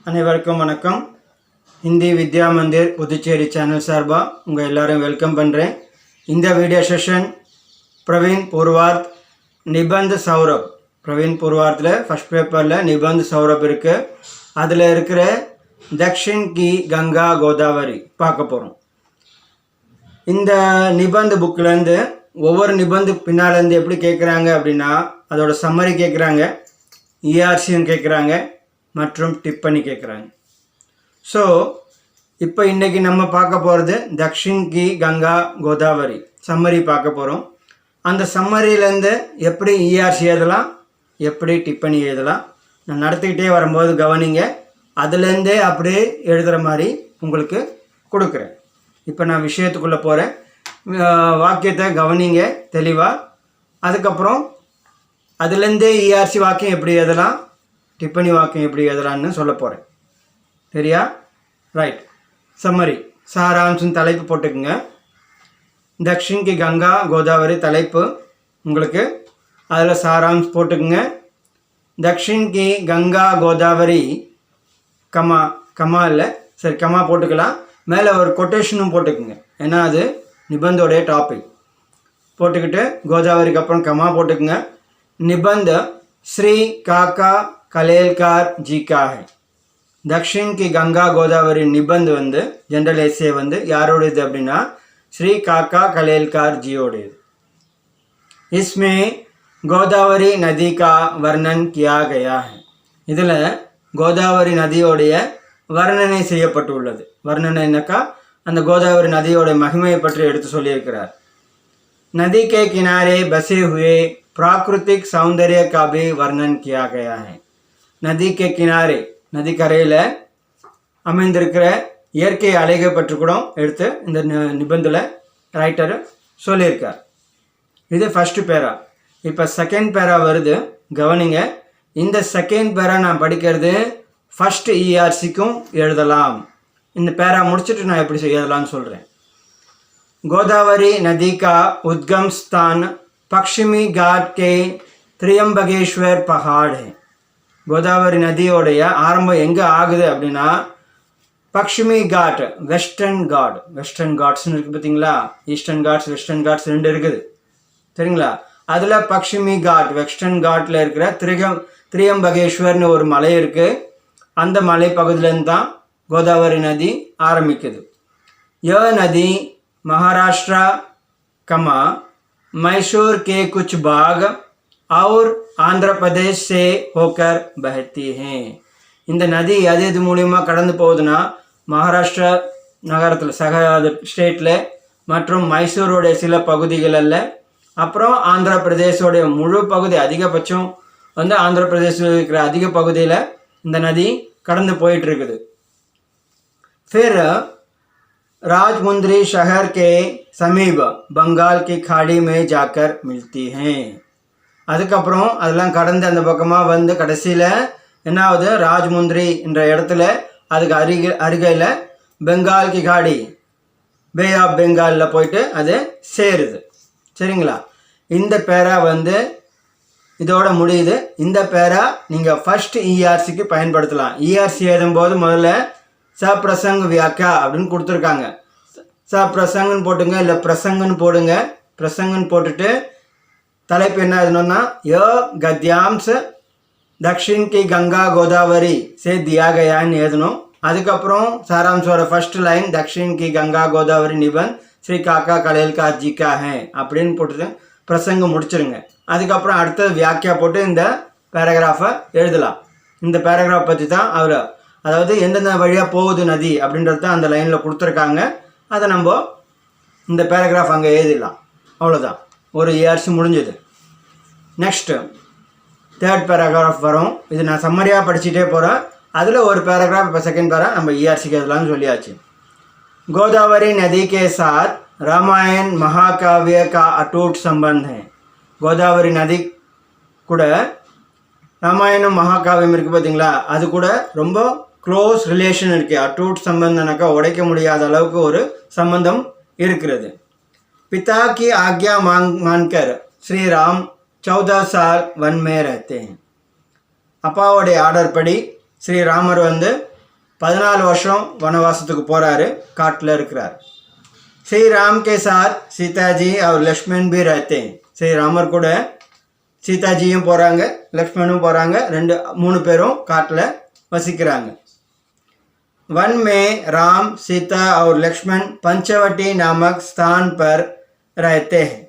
அனைவருக்கும் வணக்கம். ஹிந்தி வித்யா மந்திர் புதுச்சேரி சேனல் சார்பாக உங்கள் எல்லோரும் வெல்கம் பண்ணுறேன். இந்த வீடியோ செஷன் பிரவீன் பூர்வார்த் நிபந்த் சௌரப். பிரவீன் பூர்வார்த்தில் ஃபஸ்ட் பேப்பரில் நிபந்த் சௌரப் இருக்குது. அதில் இருக்கிற தக்ஷின் கி கங்கா கோதாவரி பார்க்க போகிறோம். இந்த நிபந்த் புக்கிலேருந்து ஒவ்வொரு நிபந்து பின்னாலேருந்து எப்படி கேட்குறாங்க அப்படின்னா, அதோட சம்மரி கேட்குறாங்க, இஆர்சியும் கேட்குறாங்க மற்றும் டிப்பனி கேட்குறாங்க. ஸோ இப்போ இன்றைக்கி நம்ம பார்க்க போகிறது தக்ஷின் கி கங்கா கோதாவரி சம்மரி பார்க்க போகிறோம். அந்த சம்மரியிலேருந்து எப்படி இஆர்சி எழுதலாம், எப்படி டிப்பனி எழுதலாம் நான் நடத்திக்கிட்டே வரும்போது கவனிங்க. அதுலேருந்தே அப்படியே எழுதுகிற மாதிரி உங்களுக்கு கொடுக்குறேன். இப்போ நான் விஷயத்துக்குள்ளே போகிறேன். வாக்கியத்தை கவனிங்க தெளிவாக. அதுக்கப்புறம் அதுலேருந்தே இஆர்சி வாக்கியம் எப்படி எழுதலாம், டிப்பனி வாக்கியம் எப்படி எழுதலான்னு சொல்ல போகிறேன். சரியா? ரைட். சம்மரி சாராம்சம் தலைப்பு போட்டுக்குங்க. தக்ஷின் கி கங்கா கோதாவரி தலைப்பு உங்களுக்கு, அதில் சாராம்சம் போட்டுக்குங்க. தக்ஷின் கி கங்கா கோதாவரி கமா இல்லை, சரி கமா போட்டுக்கலாம். மேலே ஒரு கொட்டேஷனும் போட்டுக்குங்க, ஏன்னா அது நிபந்தோடைய டாபிக். போட்டுக்கிட்டு கோதாவரிக்கு அப்புறம் கமா போட்டுக்குங்க. நிபந்த ஸ்ரீ காக்கா கலேல்கார் जी का है. दक्षिण की गंगा गोदावरी निबंध வந்து जनरल एसे வந்து யாரோடது அப்படின்னா ஸ்ரீ காக்கா கலேல்கார் ஜியோடது. इसमें गोदावरी नदी का वर्णन किया गया है. இதில் கோதாவரி நதியோடைய வர்ணனை செய்யப்பட்டுள்ளது. வர்ணனைனாக்கா அந்த கோதாவரி நதியோட மகிமையை பற்றி எடுத்து சொல்லியிருக்கிறார். नदी के किनारे बसे हुए प्राकृतिक सौंदर्य का भी वर्णन किया गया है. நதி கே கினாரே, நதிக்கரையில் அமைந்திருக்கிற இயற்கை அலைகை பற்றி கூட எடுத்து இந்த நிபந்தில் ரைட்டர் சொல்லியிருக்கார். இது ஃபஸ்ட்டு பேரா. இப்போ செகண்ட் பேரா வருது, கவனிங்க. இந்த செகண்ட் பேரா நான் படிக்கிறது ஃபஸ்ட் இஆர்சிக்கும் எழுதலாம். இந்த பேரா முடிச்சுட்டு நான் எப்படி எழுதலாம்னு சொல்கிறேன். गोदावरी नदी का उद्गम स्थान पश्चिमी घाट के त्रियंबकेश्वर पहाड़ है. கோதாவரி நதியோடைய ஆரம்பம் எங்கே ஆகுது அப்படின்னா பக்ஷ்மி காட், வெஸ்டர்ன் காட்ஸ்னு இருக்குது பார்த்தீங்களா. ஈஸ்டர்ன் காட்ஸ் வெஸ்டர்ன் காட்ஸ் ரெண்டு இருக்குது, சரிங்களா. அதில் பக்ஷ்மி காட் வெஸ்டர்ன் காட்டில் இருக்கிற திரியம்பகேஸ்வர்னு ஒரு மலை இருக்குது. அந்த மலை பகுதியிலேருந்து தான் கோதாவரி நதி ஆரம்பிக்குது. ய நதி महाराष्ट्र मैसूर के कुछ भाग और आंध्र प्रदेश से होकर बहती हैं. இந்த நதி எது மூலியமாக கடந்து போகுதுன்னா மகாராஷ்டிரா நகரத்தில் ஸ்டேட்டில் மற்றும் மைசூருடைய சில பகுதிகளில், அப்புறம் ஆந்திர பிரதேசோடைய முழு பகுதி, அதிகபட்சம் வந்து ஆந்திர பிரதேசத்தில் இருக்கிற அதிக பகுதியில் இந்த நதி கடந்து போயிட்டுருக்குது. फिर राजमुंद्री शहर के समीप बंगाल की खाड़ी में जाकर मिलती हैं. அதுக்கப்புறம் அதெல்லாம் கடந்து அந்த பக்கமாக வந்து கடைசியில் என்னாவது ராஜ்முந்திரி என்ற இடத்துல அதுக்கு அருகையில் பெங்கால் கி காடி, பே ஆஃப் பெங்காலில் போயிட்டு அது சேருது. சரிங்களா? இந்த பேரா வந்து இதோட முடியுது. இந்த பேரா நீங்கள் ஃபஸ்ட் இஆர்சிக்கு பயன்படுத்தலாம். இஆர்சி எழுதும்போது முதல்ல சப்ரசங் வியாக்கியா அப்படின்னு கொடுத்துருக்காங்க. சப்ரசங்கன்னு போட்டுங்க, இல்லை பிரசங்கன்னு போடுங்க. பிரசங்கன்னு போட்டுட்டு தலைப்பு என்ன எழுதணும்னா யோ கத்யாம்ஸ் தக்ஷின் கி கங்கா கோதாவரி சே தியா கயான்னு எழுதணும். அதுக்கப்புறம் சாராம்சோட ஃபர்ஸ்ட் லைன் தக்ஷின் கி கங்கா கோதாவரி நிபந்த் ஸ்ரீ காக்கா கலேல்கார் ஜி கா ஹே அப்படின்னு போட்டுட்டு பிரசங்கம் முடிச்சிருங்க. அதுக்கப்புறம் அடுத்தது வியாக்கியா போட்டு இந்த பேராகிராஃபை எழுதலாம். இந்த பேராகிராஃப் பற்றி தான் அவர், அதாவது எந்தெந்த வழியாக போகுது நதி அப்படின்றது தான் அந்த லைனில் கொடுத்துருக்காங்க. அதை நம்ம இந்த பேராகிராஃப் அங்கே எழுதிடலாம். அவ்வளோதான், ஒரு இஆர்சி முடிஞ்சது. நெக்ஸ்ட்டு தேர்ட் பேராகிராஃப் வரும். இது நான் சம்மரியாக படிச்சுட்டே போகிறேன். அதில் ஒரு பேராகிராஃப் இப்போ செகண்ட் பேரா நம்ம இஆர்சிக்கு எழுதலாம்னு சொல்லியாச்சு. கோதாவரி நதி கே சாத் ராமாயண் மகாகாவிய கா அட்டூட் சம்பந்த் ஹை. கோதாவரி நதி கூட ராமாயணம் மகாகாவியம் இருக்குது பார்த்தீங்களா, அது கூட ரொம்ப க்ளோஸ் ரிலேஷன் இருக்குது. அட்டூட் சம்பந்தனாக்கா உடைக்க முடியாத அளவுக்கு ஒரு சம்பந்தம் இருக்கிறது. पिता की आज्ञा मानकर श्री राम 14 साल वन में रहते हैं. அப்பாவுடைய ஆர்டர் படி ஸ்ரீராமர் வந்து 14 வருஷம் வனவாசத்துக்கு போகிறாரு, காட்டில் இருக்கிறார். श्री राम के साथ सीता जी और लक्ष्मण भी रहते हैं. श्री रामर கூட சீதாஜியும் போகிறாங்க, லக்ஷ்மணும் போகிறாங்க, 2-3 பேரும் காட்டில் வசிக்கிறாங்க. वन में राम सीता और लक्ष्मण पंचवटी नामक स्थान पर रहते हैं.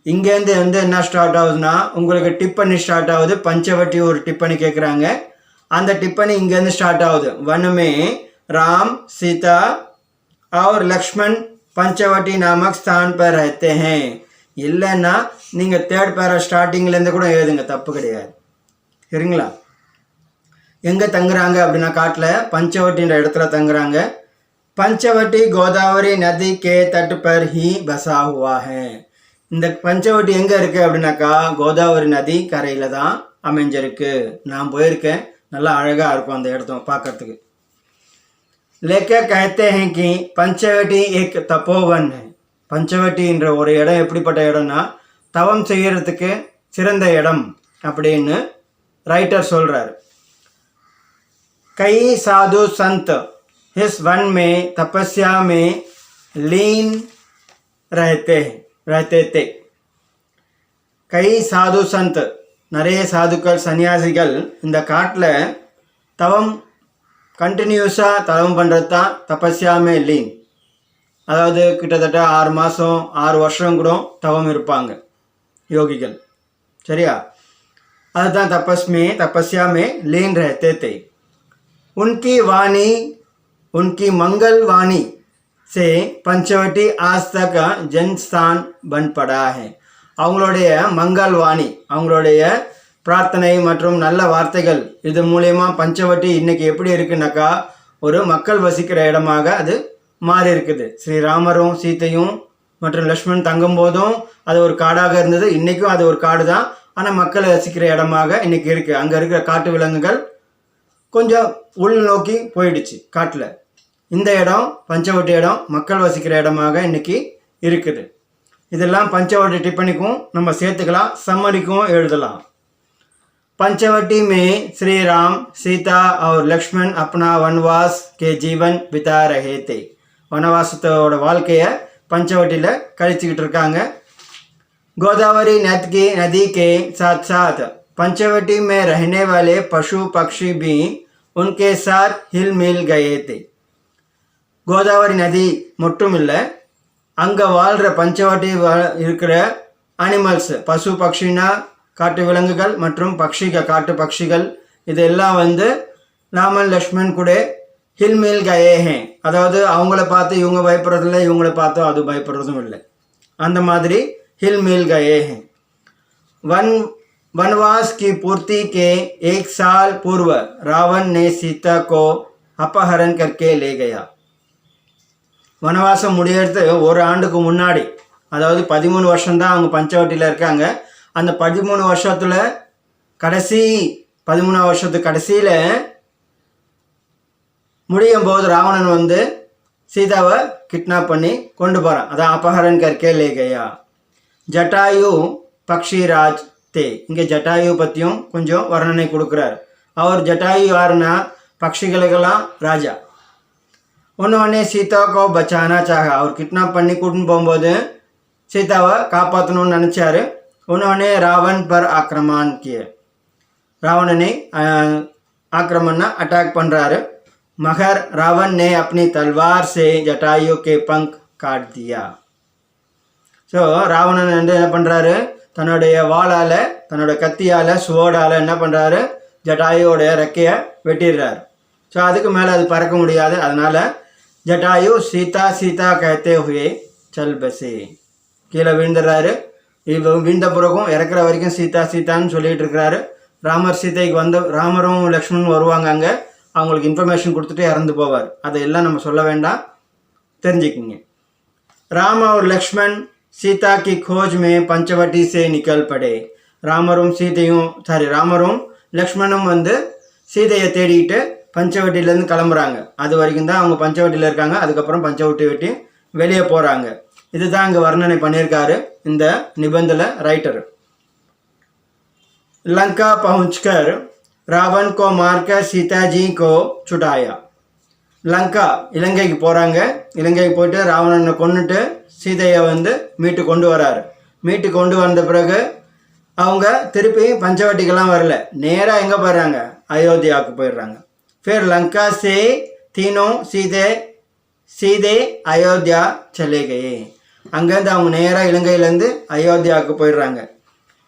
இங்கேருந்து என்ன ஸ்டார்ட் ஆகுதுன்னா, உங்களுக்கு டிப்பனி ஸ்டார்ட் ஆகுது. பஞ்சவட்டி ஒரு டிப்பனி கேட்குறாங்க, அந்த டிப்பனி இங்கேருந்து ஸ்டார்ட் ஆகுது. वन में राम सीता और लक्ष्मण पंचवटी नामक स्थान पर रहते हैं. இல்லைன்னா நீங்கள் 3rd பேரா ஸ்டார்டிங்லேருந்து கூட எழுதுங்க, தப்பு கிடையாது. சரிங்களா? எங்கே தங்குறாங்க அப்படின்னா, காட்டில் பஞ்சவட்டின்ற இடத்துல தங்குறாங்க. பஞ்சவட்டி கோதாவரி நதி கே தட் பர் ஹி பசா ஹுவா ஹை. இந்த பஞ்சவட்டி எங்கே இருக்குது அப்படின்னாக்கா, கோதாவரி நதி கரையில் தான் அமைஞ்சிருக்கு. நான் போயிருக்கேன், நல்லா அழகாக இருக்கும் அந்த இடத்த பார்க்கறதுக்கு. लेखक कहते हैं कि पंचवटी एक तपोवन है. பஞ்சவட்டின்ற ஒரு இடம் எப்படிப்பட்ட இடம்னா, தவம் செய்கிறதுக்கு சிறந்த இடம் அப்படின்னு ரைட்டர் சொல்கிறார். कई साधु संत इस वन में तपस्या में लीन रहते थे. कई साधु संत, நிறைய சாதுக்கள் சன்னியாசிகள் இந்த காட்டில் தவம் கண்டினியூஸாக தவம் பண்ணுறது தான் தபஸ்யாமே லீன். அதாவது கிட்டத்தட்ட 6 மாதம் 6 வருஷம் கூட தவம் இருப்பாங்க யோகிகள். சரியா? அதுதான் தபஸ்யாமே लीन रहते थे. उनकी वाणी, उनकी मंगल वाणी से पंचवटी आज तक जनस्थान बन पड़ा है. அவங்களுடைய மங்கள் வாணி, அவங்களுடைய பிரார்த்தனை மற்றும் நல்ல வார்த்தைகள், இது மூலயமா பஞ்சவட்டி இன்னைக்கு எப்படி இருக்குன்னாக்கா, ஒரு மக்கள் வசிக்கிற இடமாக அது மாறி இருக்குது. ஸ்ரீராமரும் சீத்தையும் மற்றும் லக்ஷ்மண் தங்கும் போதும் அது ஒரு காடாக இருந்தது. இன்றைக்கும் அது ஒரு காடு தான், ஆனால் மக்கள் வசிக்கிற இடமாக இன்றைக்கி இருக்குது. அங்கே இருக்கிற காட்டு விலங்குகள் கொஞ்சம் உள் நோக்கி போயிடுச்சு காட்டில். இந்த இடம் பஞ்சவட்டி இடம் மக்கள் வசிக்கிற இடமாக இன்றைக்கி இருக்குது. இதெல்லாம் பஞ்சவटी टिप्पणी நம்ம சேர்த்துக்கலாம், சம்மரிக்கும் எழுதலாம். पंचवटी में श्री राम सीता और लक्ष्मण अपना वनवास के जीवन बिता रहे थे. वनवासத்தோட வாழ்க்கையை பஞ்சவட்டியில் கழிச்சுக்கிட்டு இருக்காங்க. गोदावरी नदी के साथ साथ पंचवटी में रहने वाले पशु पक्षी भी उनके साथ हिल मिल गए थे. गोदावरी नदी மட்டும் இல்லை, அங்கே வாழ்கிற பஞ்சவட்டி இருக்கிற அனிமல்ஸ், பசு பக்ஷினா காட்டு விலங்குகள் மற்றும் காட்டு பட்சிகள், இதெல்லாம் ராமன் லக்ஷ்மண் கூட ஹில்மில் கயே ஹே. அதாவது அவங்கள பார்த்து இவங்க பயப்படுறதில்லை, இவங்கள பார்த்தோ அது பயப்படுறதும் இல்லை. அந்த மாதிரி हिल गए हैं. वनवास की पूर्ति के 1 साल पूर्व रावण ने सीता को अपहरण करके ले गया. வனவாசம் முடியறது ஒரு ஆண்டுக்கு முன்னாடி, அதாவது 13 வருஷம்தான் அவங்க பஞ்சவட்டியில் இருக்காங்க. அந்த 13 வருஷத்தில் கடைசி 13 வருஷத்துக்கு கடைசியில் முடியும் போது ராவணன் சீதாவை கிட்னாப் பண்ணி கொண்டு போகிறான். அதான் அபஹரன் கர்க்கே லே கயா. ஜட்டாயு பக்ஷிராஜ் தே. இங்கே ஜட்டாயு பற்றியும் கொஞ்சம் வர்ணனை கொடுக்குறார். அவர் ஜட்டாயு யாருன்னா பக்ஷிகளுக்கெல்லாம் ராஜா. उन्होंने सीता को बचाना चाहा. அவர் கிட்னாப் பண்ணி கூட்டின்னு போகும்போது சீதாவை காப்பாற்றணும்னு நினச்சாரு. उन्होंने रावण पर आक्रमण किए. ராவணனை ஆக்கிரமணா அட்டாக் பண்ணுறாரு. मगर रावण ने अपनी तलवार से जटायु के पंख काट दिया. ஸோ ராவணன் என்ன பண்ணுறாரு, தன்னுடைய வாளால், தன்னோட கத்தியால், சுவோடால் என்ன பண்ணுறாரு, ஜட்டாயுவோடைய ரெக்கையை வெட்டிடுறாரு. ஸோ அதுக்கு மேலே அது பறக்க முடியாது. அதனால் ஜட்டாயு சீதா சீதா कहते हुए चल बसे. கீழே விழுந்துடுறாரு. விழுந்த பிறகும் இறக்குற வரைக்கும் சீதா சீதான்னு சொல்லிகிட்டு இருக்கிறாரு. ராமர் சீதைக்கு ராமரும் லக்ஷ்மணும் வருவாங்க. அங்கே அவங்களுக்கு இன்ஃபர்மேஷன் கொடுத்துட்டு இறந்து போவார். அதையெல்லாம் நம்ம சொல்ல வேண்டாம், தெரிஞ்சுக்கிங்க. ராம और लक्ष्मण सीता की खोज में पंचवटी से निकल पड़े. ராமரும் லக்ஷ்மணும் சீதையை தேடிட்டு பஞ்சவட்டியிலேருந்து கிளம்புறாங்க. அது வரைக்கும் தான் அவங்க பஞ்சவட்டியில் இருக்காங்க. அதுக்கப்புறம் பஞ்சவட்டி வெட்டி வெளியே போகிறாங்க. இதுதான் அங்கே வர்ணனை பண்ணியிருக்காரு இந்த நிபந்தில் ரைட்டர். लंका पहुंचकर रावण को मारकर सीता जी को छुड़ाया. லங்கா இலங்கைக்கு போகிறாங்க. இலங்கைக்கு போயிட்டு ராவணனை கொன்னுட்டு சீதையை வந்து மீட்டு கொண்டு வராரு. மீட்டு கொண்டு வந்த பிறகு அவங்க திருப்பி பஞ்சவட்டிக்கெல்லாம் வரல, நேராக எங்கே போயிடுறாங்க, அயோத்தியாவுக்கு போயிடுறாங்க. फिर लंका से तीनों सीधे अयोध्या चले गए. அங்கேருந்து அவங்க நேராக இலங்கையிலேருந்து அயோத்தியாவுக்கு போயிடுறாங்க.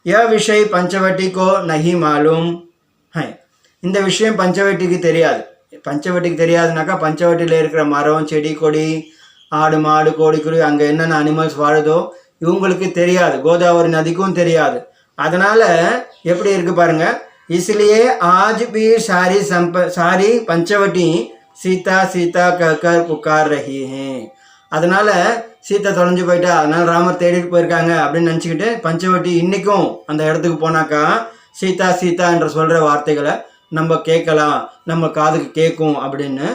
यह विषय पंचवटी को नहीं मालूम है. இந்த விஷயம் பஞ்சவட்டிக்கு தெரியாது. பஞ்சவட்டிக்கு தெரியாதுனாக்கா பஞ்சவட்டியில் இருக்கிற மரம் செடி கொடி ஆடு மாடு கோழி குருவி அங்கே என்னென்ன அனிமல்ஸ் வாழுதோ இவங்களுக்கு தெரியாது, கோதாவரி நதிக்கும் தெரியாது. அதனால் எப்படி இருக்குது பாருங்கள். इसलिए आज भी सारी पंचवटी सीता सीता कहकर पुकार रही हैं. அதனால் சீத்தை தொலைஞ்சு போயிட்டா, அதனால் ராமர் தேடிட்டு போயிருக்காங்க அப்படின்னு நினச்சிக்கிட்டு பஞ்சவட்டி இன்றைக்கும் அந்த இடத்துக்கு போனாக்கா சீதா சீதா என்ற சொல்கிற வார்த்தைகளை நம்ம கேட்கலாம், நம்ம காதுக்கு கேட்கும் அப்படின்னு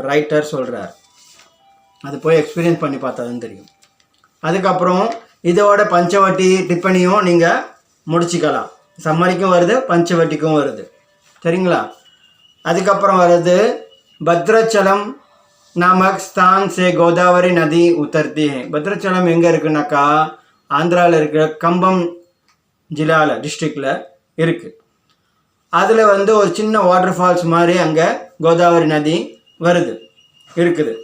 ரைட்டர் சொல்கிறார். அது போய் எக்ஸ்பீரியன்ஸ் பண்ணி பார்த்தா தான் தெரியும். அதுக்கப்புறம் இதோட பஞ்சவட்டி டிப்பனியும் நீங்கள் முடிச்சிக்கலாம். சம்மரிக்கும் வருது, பஞ்சவட்டிக்கும் வருது, சரிங்களா? அதுக்கப்புறம் வருது பத்ராச்சலம் நாமக் ஸ்தான் சே கோதாவரி நதி உத்தர்த்தி ஹே. பத்ராச்சலம் எங்கே இருக்குனாக்கா ஆந்திராவில் இருக்கிற கம்பம் ஜில்லாவில் டிஸ்ட்ரிக்டில் இருக்குது. அதில் வந்து ஒரு சின்ன வாட்டர் ஃபால்ஸ் மாதிரி அங்கே கோதாவரி நதி வருது இருக்குது.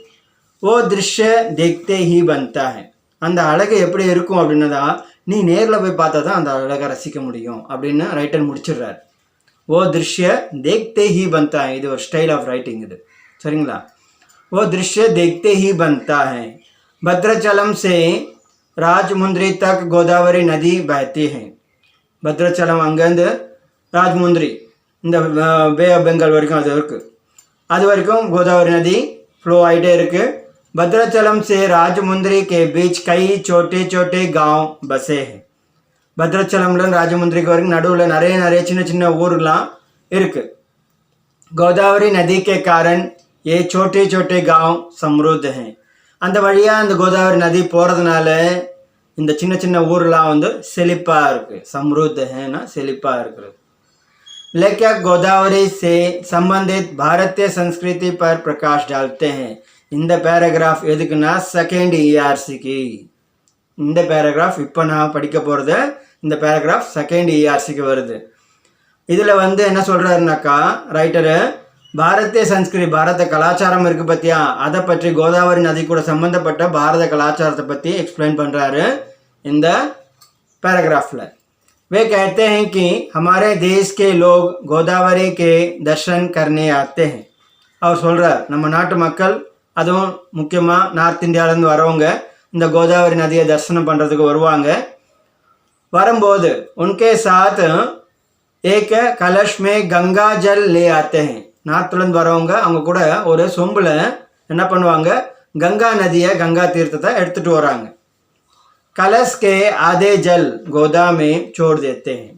ஓ திருஷ்ய தேக்தே ஹி பந்தா ஹே. அந்த அழகு எப்படி இருக்கும் அப்படின்னதா நீ நேரில் போய் பார்த்தா தான் அந்த அழகை ரசிக்க முடியும் அப்படின்னு ரைட்டர் முடிச்சிடுறாரு. ஓ திருஷ்ய தேக்தே ஹி பந்தா ஹே. இது ஒரு ஸ்டைல் ஆஃப் ரைட்டிங் இது, சரிங்களா? वो दृश्य देखते ही बनता है. भद्राचलम से राजमुंद्री तक गोदावरी नदी बहती है. भद्राचलम அங்கேருந்து ராஜமுந்திரி இந்த பே ஆஃப் பெங்கால் வரைக்கும் அது இருக்குது. அது வரைக்கும் கோதாவரி நதி ஃப்ளோ ஆகிட்டே இருக்குது. भद्राचलम से राजमुंद्री के बीच कई छोटे छोटे गांव बसे हैं. பத்ராச்சலம்லேருந்து ராஜமுந்திரிக்கு வரைக்கும் நடுவில் நிறைய சின்ன சின்ன ஊர்லாம் இருக்குது. गोदावरी नदी के कारण ये छोटे छोटे गांव समृद्ध हैं. அந்த வழியாக அந்த கோதாவரி நதி போகிறதுனால இந்த சின்ன சின்ன ஊர்லாம் வந்து செழிப்பாக இருக்குது. समृद्ध है செழிப்பாக இருக்கிறது. लेखक गोदावरी से संबंधित भारतीय संस्कृति पर प्रकाश डालते हैं. இந்த பேராகிராஃப் எதுக்குன்னா செகண்ட் இஆர்சிக்கு. இந்த பேராகிராஃப் இப்போ நான் படிக்க போகிறது இந்த பேராகிராஃப் செகண்ட் இஆர்சிக்கு வருது. இதில் வந்து என்ன சொல்கிறாருனாக்கா ரைட்டரு பாரதிய சன்ஸ்கிருதி, பாரத கலாச்சாரம் இருக்குது பற்றியா, அதை பற்றி கோதாவரி நதி கூட சம்மந்தப்பட்ட பாரத கலாச்சாரத்தை பற்றி எக்ஸ்பிளைன் பண்ணுறாரு இந்த पैराग्राफ. वे कहते हैं कि हमारे देश के लोग गोदावरी के दर्शन करने आते हैं. அவர் சொல்கிறார் நம்ம நாட்டு மக்கள் அதுவும் முக்கியமாக நார்த் இந்தியாவிலேருந்து வரவங்க இந்த கோதாவரி நதியை தரிசனம் பண்ணுறதுக்கு வருவாங்க. வரும்போது उनके साथ एक कलश में गंगा जल ले आते हैं. நார்த்துலேருந்து வரவங்க அவங்க கூட ஒரு சொம்பில் என்ன பண்ணுவாங்க, கங்கா நதியை கங்கா தீர்த்தத்தை எடுத்துகிட்டு வராங்க. कलश के आधे जल गोदा में छोड़ देते हैं.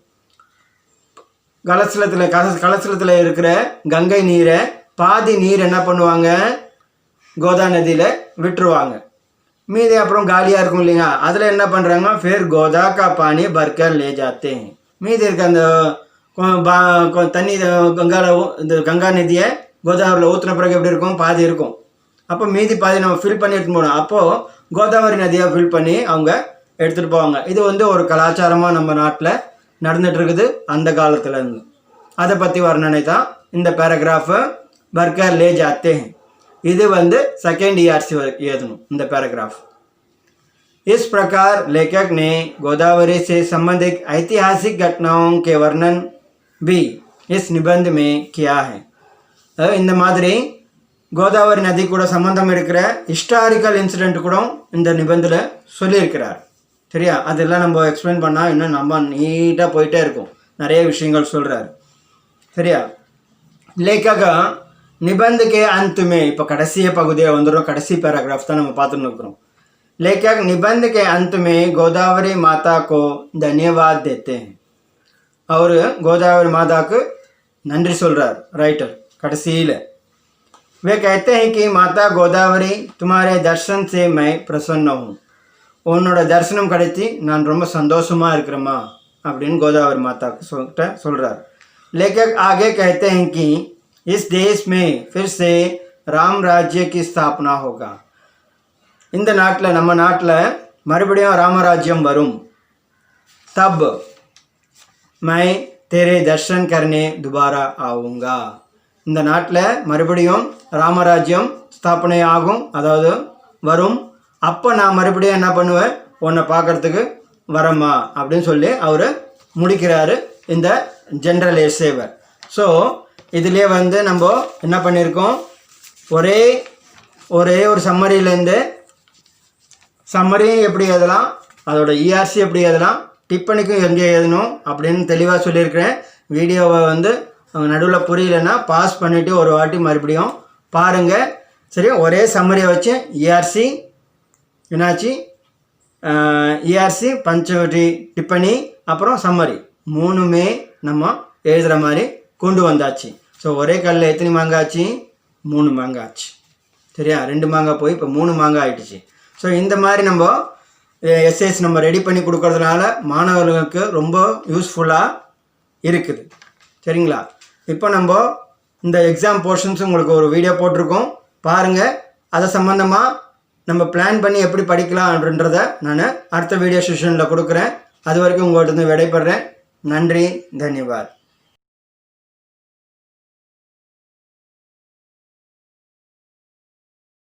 கலசலத்தில் இருக்கிற கங்கை நீரை பாதி நீர் என்ன பண்ணுவாங்க, கோதா நதியில் விட்டுருவாங்க. மீதி அப்புறம் காலியாக இருக்கும் இல்லைங்க, அதில் என்ன பண்ணுறாங்க, फिर गोदा का पानी भरकर ले जाते हैं. மீதி இருக்க அந்த தண்ணி இந்த கங்கா நதியை கோதாவரியில் ஊற்றின பிறகு எப்படி இருக்கும், பாதி இருக்கும். அப்போ மீதி பாதி நம்ம ஃபில் பண்ணி எடுத்துன்னு போகணும். அப்போது கோதாவரி நதியை ஃபில் பண்ணி அவங்க எடுத்துகிட்டு போவாங்க. இது வந்து ஒரு கலாச்சாரமாக நம்ம நாட்டில் நடந்துகிட்டு இருக்குது அந்த காலத்துலேருந்து. அதை பற்றி வர்ணனை தான் இந்த பேராகிராஃபை பர்கர் லே ஜாத்தே. இது வந்து செகண்ட் இஆர்சி எழுதணும் இந்த पैराग्राफ. इस प्रकार लेखक ने गोदावरी से संबंधित ऐतिहासिक घटनाओं के वर्णन भी इस निबंध में किया है. இந்த மாதிரி கோதாவரி நதி கூட சம்பந்தம் இருக்கிற ஹிஸ்டாரிக்கல் இன்சிடெண்ட் கூட இந்த நிபந்தில் சொல்லியிருக்கிறார். சரியா, அதெல்லாம் நம்ம எக்ஸ்பிளைன் பண்ணால் இன்னும் நம்ம நீட்டாக போயிட்டே இருக்கும், நிறைய விஷயங்கள் சொல்கிறார். சரியா, லேக்கா निबंध के अंत में இப்போ கடைசிய பகுதியை வந்துடும், கடைசி पैराग्राफ தான் நம்ம பார்த்துன்னு இருக்கிறோம். लेखक निबंध के अंत में गोदावरी माता को धन्यवाद देते हैं. அவர் கோதாவரி மாதாவுக்கு நன்றி சொல்கிறார் ரைட்டர் கடைசியில். वे कहते हैं कि माता गोदावरी तुम्हारे दर्शन से मैं प्रसन्न हूँ. உன்னோட தரிசனம் கிடைச்சி நான் ரொம்ப சந்தோஷமாக இருக்கிறேம்மா அப்படின்னு கோதாவரி மாதாவுக்கு சொல்கிறார். लेखक आगे कहते हैं कि इस देश में फिर से राम राज्य की स्थापना होगा. இந்த நாட்டில் நம்ம நாட்டில் மறுபடியும் ராமராஜ்யம் வரும். तब मैं तेरे दर्शन करने दोबारा आऊँगा. இந்த நாட்டில் மறுபடியும் ராமராஜ்யம் ஸ்தாபனை ஆகும், அதாவது வரும். அப்போ நான் மறுபடியும் என்ன பண்ணுவேன், உன்னை பார்க்கறதுக்கு வரமா அப்படின்னு சொல்லி அவர் முடிக்கிறாரு இந்த ஜென்ரல் எஸ்ஸேவை. ஸோ இதிலே வந்து நம்ம என்ன பண்ணியிருக்கோம், ஒரே ஒரு சம்மரியிலேருந்து சம்மரியும் எப்படி எழுதலாம், அதோட இஆர்சி எப்படி எழுதலாம், டிப்பணிக்கும் எங்கே எழுதணும் அப்படின்னு தெளிவாக சொல்லியிருக்கிறேன். வீடியோவை வந்து நடுவில் புரியலன்னா பாஸ் பண்ணிவிட்டு ஒரு வாட்டி மறுபடியும் பாருங்கள். சரி, ஒரே சம்மரியை வச்சு இஆர்சி என்னாச்சு, இஆர்சி பஞ்சவட்டி டிப்பணி அப்புறம் சம்மரி மூணுமே நம்ம எழுதுகிற மாதிரி கொண்டு வந்தாச்சு. ஸோ ஒரே கல்லில் எத்தனை மாங்காய் ஆச்சு, 3 மாங்காய் ஆச்சு. சரியா, 2 மாங்காய் போய் இப்போ 3 மாங்காய் ஆகிடுச்சு. ஸோ இந்த மாதிரி நம்ம எஸ்ஏஸ் நம்ம ரெடி பண்ணி கொடுக்கறதுனால மாணவர்களுக்கு ரொம்ப யூஸ்ஃபுல்லாக இருக்குது. சரிங்களா, இப்போ நம்ம இந்த எக்ஸாம் போர்ஷன்ஸ் உங்களுக்கு ஒரு வீடியோ போட்டிருக்கோம், பாருங்கள். அதை சம்மந்தமாக நம்ம பிளான் பண்ணி எப்படி படிக்கலாம் அப்படின்றத நான் அடுத்த வீடியோ செஷனில் கொடுக்குறேன். அது வரைக்கும் உங்கள்கிட்ட விடைபெறேன். நன்றி, தன்யவாத்.